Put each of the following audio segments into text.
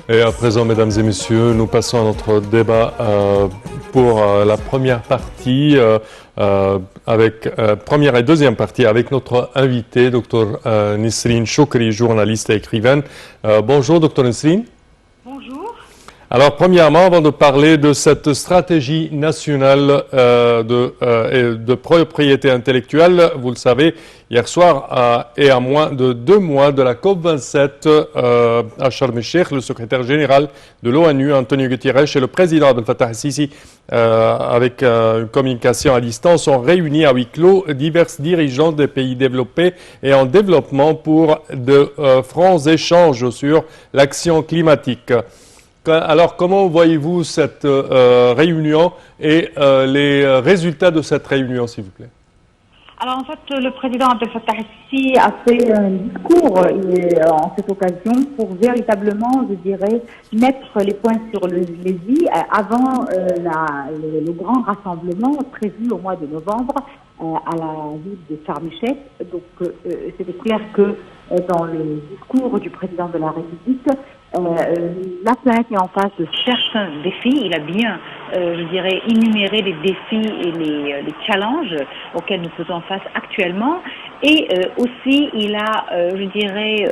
Et à présent, mesdames et messieurs, nous passons à notre débat pour la première partie, avec première et deuxième partie avec notre invité, Dr Nisrine Choukri, journaliste et écrivaine. Bonjour, Dr Nisrine. Bonjour. Alors, premièrement, avant de parler de cette stratégie nationale de propriété intellectuelle, vous le savez, hier soir et à moins de 2 mois de la COP27 à Sharm el-Sheikh, le secrétaire général de l'ONU, Antonio Guterres, et le président Abdel Fattah el-Sisi, avec une communication à distance, ont réuni à huis clos divers dirigeants des pays développés et en développement pour de francs échanges sur l'action climatique. Alors, comment voyez-vous cette réunion et les résultats de cette réunion, s'il vous plaît? Alors en fait, le président Abdel Fattah el-Sisi a fait un discours en cette occasion pour véritablement, je dirais, mettre les points sur les i avant le grand rassemblement prévu au mois de novembre à la ville de Sharm el-Sheikh. Donc c'était clair que dans le discours du président de la République, la planète est en face de certains défis. Il a bien, je dirais, énuméré les défis et les challenges auxquels nous faisons face actuellement. Et aussi, il a, je dirais,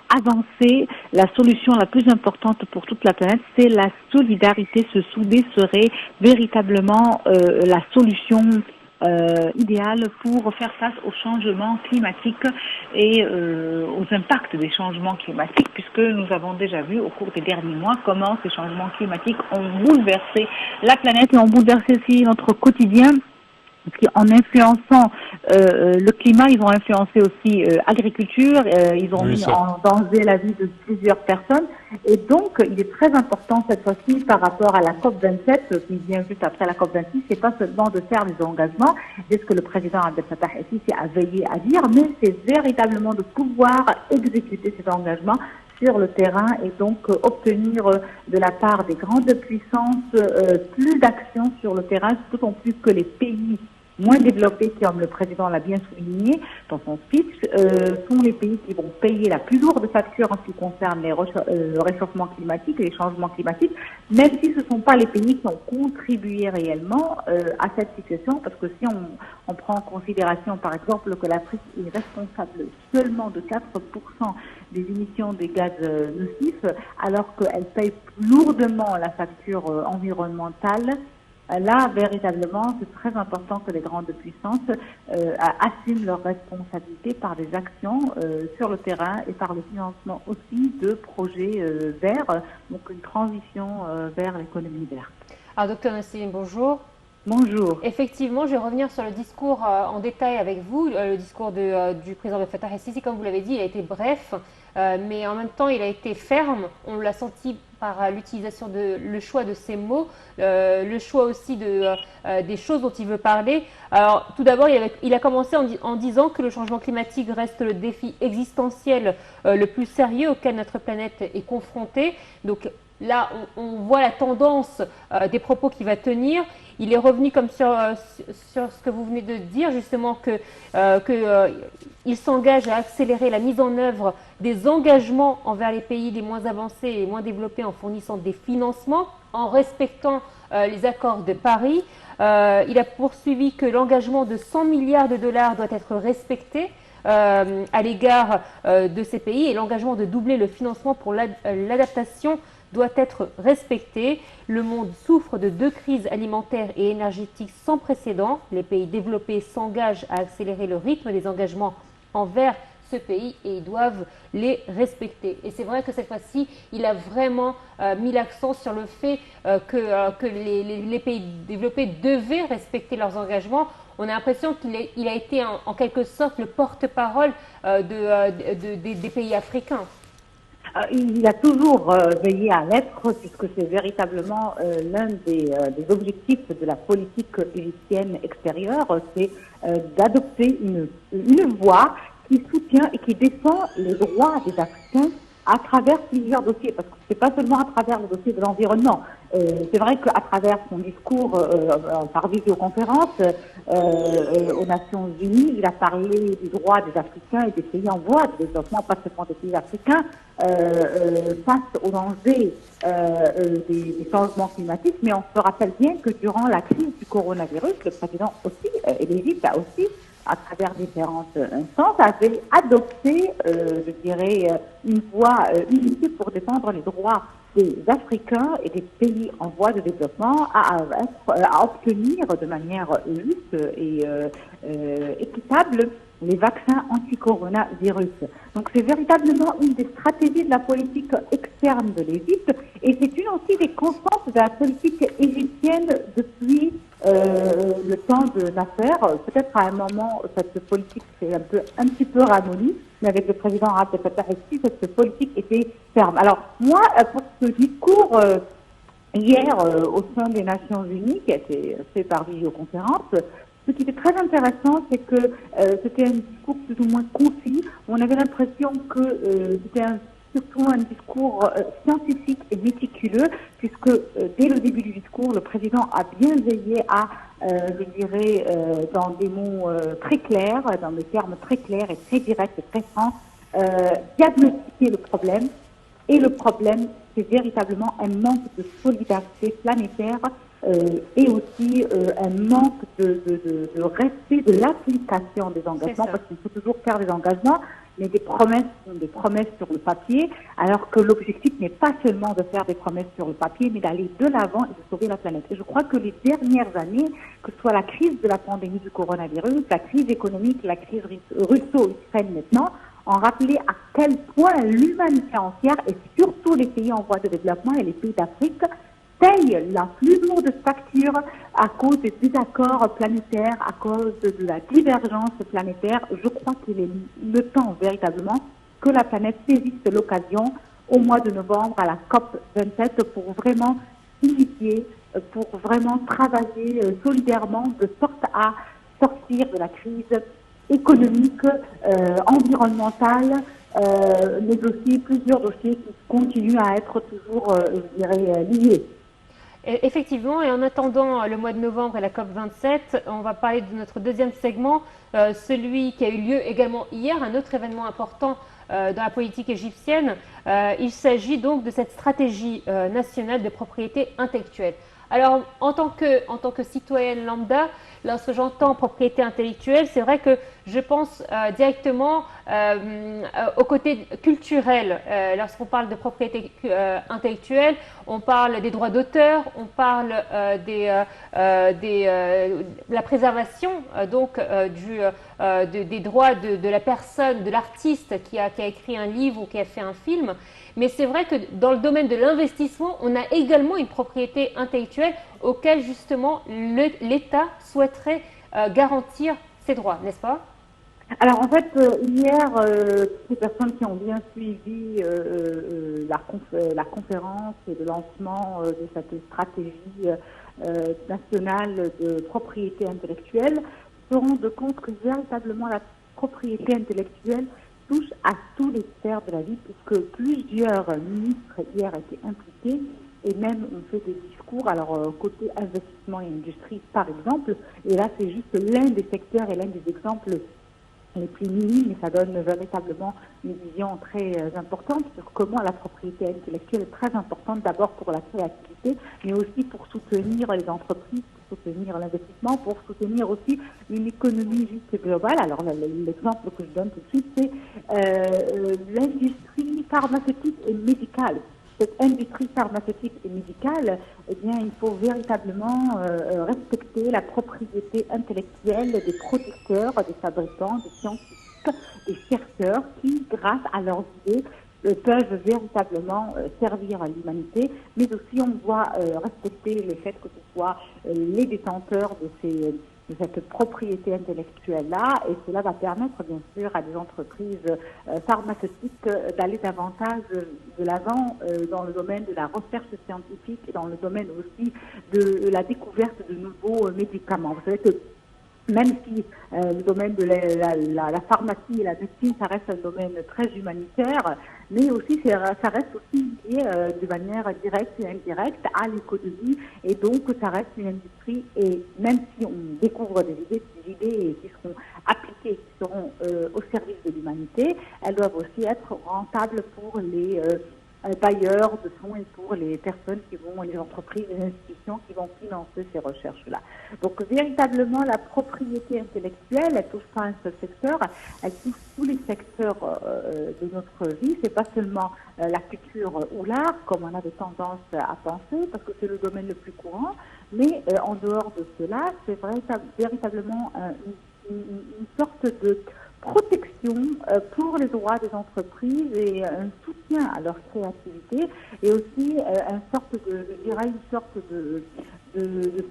avancer la solution la plus importante pour toute la planète, c'est la solidarité. Se souder serait véritablement la solution idéale pour faire face aux changements climatiques et aux impacts des changements climatiques, puisque nous avons déjà vu au cours des derniers mois comment ces changements climatiques ont bouleversé la planète et ont bouleversé aussi notre quotidien. En influençant le climat, ils ont influencé aussi l'agriculture, ils ont mis en danger la vie de plusieurs personnes. Et donc, il est très important cette fois-ci par rapport à la COP27 qui vient juste après la COP26, c'est pas seulement de faire des engagements, c'est ce que le président Abdel Fattah el-Sisi a veillé à dire, mais c'est véritablement de pouvoir exécuter ces engagements sur le terrain et donc obtenir de la part des grandes puissances plus d'actions sur le terrain, d'autant plus que les pays moins développés, comme le président l'a bien souligné dans son speech, sont les pays qui vont payer la plus lourde facture en ce qui concerne le réchauffement climatique et les changements climatiques, même si ce ne sont pas les pays qui ont contribué réellement à cette situation, parce que si on prend en considération, par exemple, que l'Afrique est responsable seulement de 4% des émissions des gaz nocifs, alors qu'elle paye lourdement la facture environnementale. Là, véritablement, c'est très important que les grandes puissances assument leurs responsabilités par des actions sur le terrain et par le financement aussi de projets verts, donc une transition vers l'économie verte. Alors, docteur Nisrine, bonjour. Bonjour. Effectivement, je vais revenir sur le discours en détail avec vous. Le discours du président Fattah el-Sisi, comme vous l'avez dit, il a été bref, mais en même temps, il a été ferme. On l'a senti par l'utilisation le choix de ses mots, le choix aussi des choses dont il veut parler. Alors, tout d'abord, il a commencé en disant que le changement climatique reste le défi existentiel le plus sérieux auquel notre planète est confrontée. Donc là, on voit la tendance des propos qu'il va tenir. Il est revenu comme sur ce que vous venez de dire, justement, qu'il s'engage à accélérer la mise en œuvre des engagements envers les pays les moins avancés et les moins développés en fournissant des financements, en respectant les accords de Paris. Il a poursuivi que l'engagement de 100 milliards de dollars doit être respecté à l'égard de ces pays et l'engagement de doubler le financement pour l'adaptation doit être respecté. Le monde souffre de 2 crises alimentaires et énergétiques sans précédent. Les pays développés s'engagent à accélérer le rythme des engagements envers ce pays et ils doivent les respecter. Et c'est vrai que cette fois-ci, il a vraiment mis l'accent sur le fait que les pays développés devaient respecter leurs engagements. On a l'impression qu'il a été en quelque sorte le porte-parole des pays africains. Il a toujours veillé à l'être, puisque c'est véritablement l'un des objectifs de la politique égyptienne extérieure, c'est d'adopter une voie qui soutient et qui défend les droits des Africains à travers plusieurs dossiers, parce que ce n'est pas seulement à travers le dossier de l'environnement. C'est vrai qu'à travers son discours par visioconférence aux Nations Unies, il a parlé des droits des Africains et des pays en voie de développement, pas seulement des pays africains, face aux dangers des changements climatiques. Mais on se rappelle bien que durant la crise du coronavirus, le président aussi, et l'Égypte a aussi, à travers différentes instances, avait adopté, je dirais, une voie unifiée pour défendre les droits des Africains et des pays en voie de développement à obtenir de manière juste et équitable les vaccins anti-coronavirus. Donc c'est véritablement une des stratégies de la politique externe de l'Égypte et c'est une aussi des constantes de la politique égyptienne depuis le temps de Nasser. Peut-être à un moment, cette politique s'est un petit peu ramollie, mais avec le président Abdel Fattah el-Sisi, cette politique était ferme. Alors moi, pour ce discours hier au sein des Nations Unies, qui a été fait par visioconférence, ce qui était très intéressant, c'est que c'était un discours plus ou moins concis. On avait l'impression que c'était surtout un discours scientifique et méticuleux, puisque dès le début du discours, le président a bien veillé à, je dirais, dans des mots très clairs, dans des termes très clairs et très directs et très francs, diagnostiquer le problème. Et le problème, c'est véritablement un manque de solidarité planétaire et aussi un manque de respect de l'application des engagements, parce qu'il faut toujours faire des engagements, mais des promesses sont des promesses sur le papier, alors que l'objectif n'est pas seulement de faire des promesses sur le papier, mais d'aller de l'avant et de sauver la planète. Et je crois que les dernières années, que ce soit la crise de la pandémie du coronavirus, la crise économique, la crise russo-ukrainienne maintenant, ont rappelé à quel point l'humanité entière, et surtout les pays en voie de développement et les pays d'Afrique, paye la plus lourde facture à cause des désaccords planétaires, à cause de la divergence planétaire. Je crois qu'il est le temps véritablement que la planète saisisse l'occasion au mois de novembre à la COP27 pour vraiment unifier, pour vraiment travailler solidairement de sorte à sortir de la crise économique, environnementale, mais aussi plusieurs dossiers qui continuent à être toujours, je dirais, liés. Effectivement, et en attendant le mois de novembre et la COP27, on va parler de notre deuxième segment, celui qui a eu lieu également hier, un autre événement important dans la politique égyptienne. Il s'agit donc de cette stratégie nationale de propriété intellectuelle. Alors, en tant que citoyenne lambda, lorsque j'entends propriété intellectuelle, c'est vrai que je pense directement au côté culturel. Lorsqu'on parle de propriété intellectuelle, on parle des droits d'auteur, on parle de la préservation des droits de la personne, de l'artiste qui a écrit un livre ou qui a fait un film. Mais c'est vrai que dans le domaine de l'investissement, on a également une propriété intellectuelle auquel justement l'État souhaiterait garantir ses droits, n'est-ce pas? Alors en fait, hier, les personnes qui ont bien suivi la conférence et le lancement de cette stratégie nationale de propriété intellectuelle se rendent compte que véritablement la propriété intellectuelle touche à tous les sphères de la vie, puisque plusieurs ministres hier étaient impliqués et même on fait des discours, alors côté investissement et industrie par exemple, et là c'est juste l'un des secteurs et l'un des exemples les plus minimes, mais ça donne véritablement une vision très importante sur comment la propriété intellectuelle est très importante d'abord pour la créativité, mais aussi pour soutenir les entreprises, pour soutenir l'investissement, pour soutenir aussi une économie juste globale. Alors l'exemple que je donne tout de suite, c'est l'industrie pharmaceutique et médicale. Cette industrie pharmaceutique et médicale, eh bien, il faut véritablement respecter la propriété intellectuelle des producteurs, des fabricants, des scientifiques, des chercheurs qui, grâce à leurs idées, peuvent véritablement servir à l'humanité, mais aussi on doit respecter le fait que ce soit les détenteurs de cette propriété intellectuelle-là, et cela va permettre bien sûr à des entreprises pharmaceutiques d'aller davantage de l'avant dans le domaine de la recherche scientifique et dans le domaine aussi de la découverte de nouveaux médicaments. Vous savez que même si le domaine de la pharmacie et la médecine, ça reste un domaine très humanitaire, mais aussi ça reste aussi lié de manière directe et indirecte à l'économie, et donc ça reste une industrie, et même si on découvre des idées qui seront appliquées, qui seront au service de l'humanité, elles doivent aussi être rentables pour les bailleurs de fonds et pour les personnes les entreprises, les institutions qui vont financer ces recherches-là. Donc véritablement, la propriété intellectuelle, elle touche pas un seul secteur, elle touche tous les secteurs de notre vie. C'est pas seulement la culture ou l'art, comme on avait tendance à penser, parce que c'est le domaine le plus courant, mais en dehors de cela, c'est véritablement une sorte de protection pour les droits des entreprises et un soutien à leur créativité, et aussi une sorte de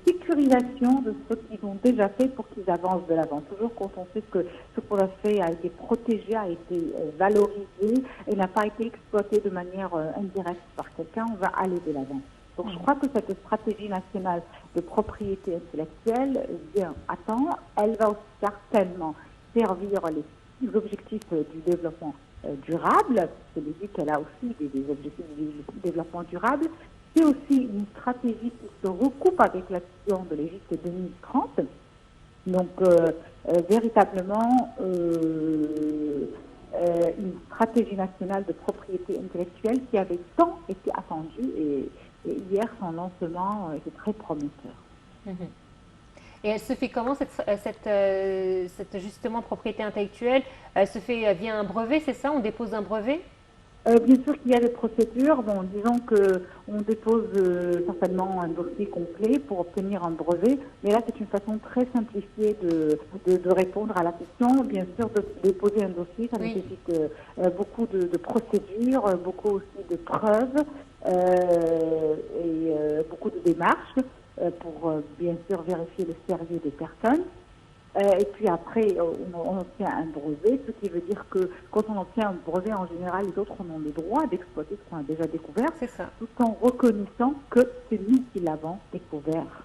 sécurisation de ce qu'ils ont déjà fait pour qu'ils avancent de l'avant. Toujours quand on sait que ce qu'on a fait a été protégé, a été valorisé et n'a pas été exploité de manière indirecte par quelqu'un, on va aller de l'avant. Donc je crois que cette stratégie nationale de propriété intellectuelle vient à temps. Elle va aussi certainement servir les objectifs du développement durable. Je l'ai dit qu'elle a aussi des objectifs du développement durable. C'est aussi une stratégie qui se recoupe avec la vision de l'Égypte 2030. Donc, véritablement, une stratégie nationale de propriété intellectuelle qui avait tant été attendue, et hier, son lancement était très prometteur. Et elle se fait comment, cette justement propriété intellectuelle? Elle se fait via un brevet, c'est ça? On dépose un brevet? Bien sûr qu'il y a des procédures. Bon, disons qu'on dépose certainement un dossier complet pour obtenir un brevet, mais là c'est une façon très simplifiée de répondre à la question. Bien sûr, de déposer un dossier, ça nécessite beaucoup de procédures, beaucoup aussi de preuves et beaucoup de démarches pour bien sûr vérifier le sérieux des personnes. Et puis après, on obtient un brevet, ce qui veut dire que quand on obtient un brevet, en général, les autres ont le droit d'exploiter ce qu'on a déjà découvert, tout en reconnaissant que c'est nous qui l'avons découvert.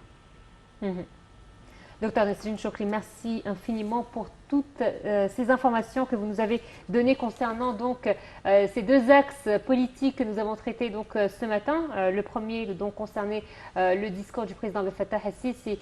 Docteur Nesrine Chokri, merci infiniment pour toutes ces informations que vous nous avez données concernant donc ces deux axes politiques que nous avons traités donc ce matin. Le premier donc concernait le discours du président Abdel Fattah el-Sisi